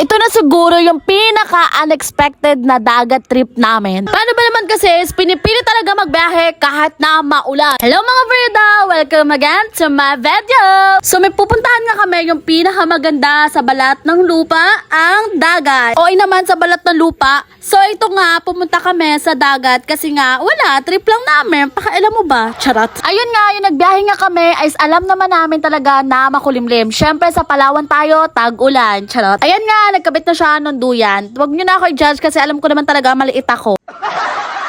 ito na siguro yung pinaka-unexpected na dagat trip namin. Paano ba naman kasi, pinipili talaga magbiyahe kahit na maulan. Hello mga Verda! Welcome again to my video! So may pupuntahan nga kami yung pinakamaganda sa balat ng lupa, ang dagat. O naman sa balat ng lupa. So ito nga, pumunta kami sa dagat kasi nga, wala, trip lang namin. Pakailan mo ba? Charot. Ayun nga, yung nagbiyahe nga kami, ay alam naman namin talaga na makulimlim. Syempre sa Palawan tayo, tag-ulan. Charot. Ayan nga, nagkabit na siya ng duyan. Huwag nyo na ako i-judge kasi alam ko naman talaga maliit ako.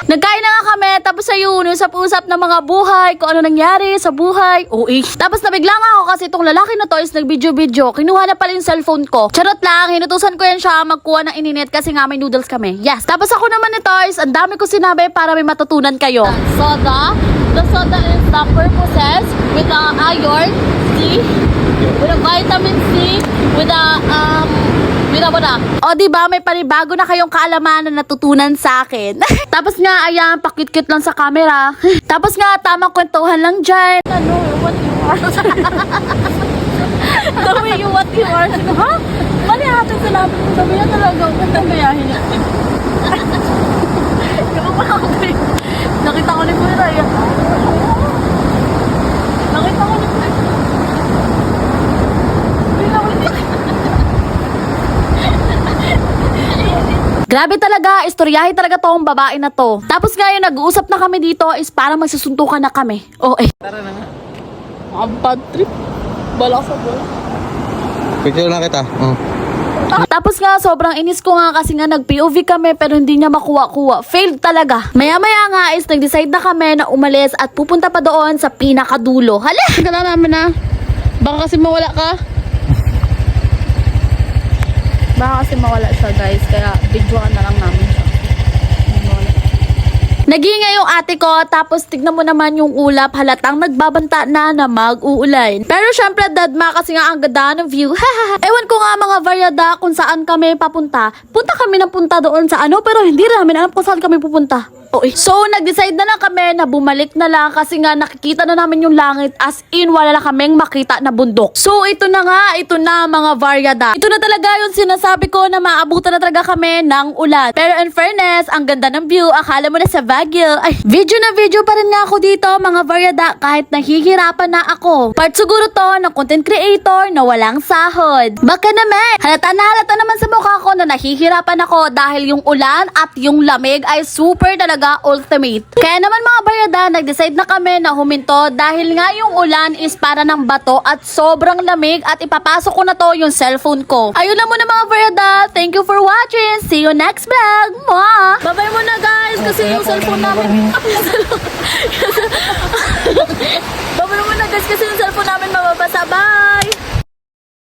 Nagkain na nga kami, tapos ayun, usap-usap ng mga buhay, kung ano nangyari sa buhay. Tapos nabigla nga ako kasi itong lalaki na to is nag-video-video. Kinuha na pala yung cellphone ko. Charot lang, hinutusan ko yan siya magkuha ng ininit kasi nga may noodles kami. Yes. Tapos ako naman ito is, ang dami ko sinabi para may matutunan kayo. Soda. The soda is the purposes with the iron, C, with the vitamin C, with the, O diba, may panibago na kayong kaalaman na natutunan sa akin. Tapos nga, ayan, pakit-kit lang sa camera. Tapos nga, tamang kwentuhan lang dyan. Ano, what you are? The way you what you are. Ha? Mali atin sa lapit mo. Sabi niya talaga, huwag kang gayahin niya. Nakita ko ni Kuya. Nakita ko ni Kuya. Grabe talaga, istoryahe talaga tong babae na to. Tapos ngayon, nag-uusap na kami dito is parang magsusuntukan na kami. Tara na nga. Ang bad trip. Bala sa bola. Picture na kita. Tapos nga, sobrang inis ko nga kasi nga nag-POV kami pero hindi niya makuha-kuha. Failed talaga. Maya-maya nga is nag-decide na kami na umalis at pupunta pa doon sa pinakadulo. Hala! Tignan namin na. Baka kasi mawala ka. Baka kasi mawala siya guys, kaya videoan na lang namin siya. Nagingay yung ate ko, tapos tignan mo naman yung ulap, halatang nagbabanta na mag-uulan. Pero syempre dadma kasi nga ang ganda ng view. Ewan ko nga mga Varyada kung saan kami papunta. Punta kami ng punta doon sa ano, pero hindi namin alam kung saan kami pupunta. So, nag-decide na lang kami na bumalik na lang kasi nga nakikita na namin yung langit as in wala na kaming makita na bundok. So, ito na nga, ito na mga Varyada. Ito na talaga yung sinasabi ko na maabutan na talaga kami ng ulan. Pero in fairness, ang ganda ng view, akala mo na sa Baguio. Ay, video na video pa rin nga ako dito mga Varyada kahit nahihirapan na ako. Part siguro to ng content creator na walang sahod. Baka naman, halata naman sa mukha ko na nahihirapan ako dahil yung ulan at yung lamig ay super talaga ultimate. Kaya naman mga Varyada, nag-decide na kami na huminto dahil nga yung ulan is para ng bato at sobrang lamig at ipapasok ko na to yung cellphone ko. Ayun lang muna mga Varyada. Thank you for watching. See you next vlog. Mwah! Bye-bye muna guys kasi yung cellphone namin. Bye-bye muna guys kasi yung cellphone namin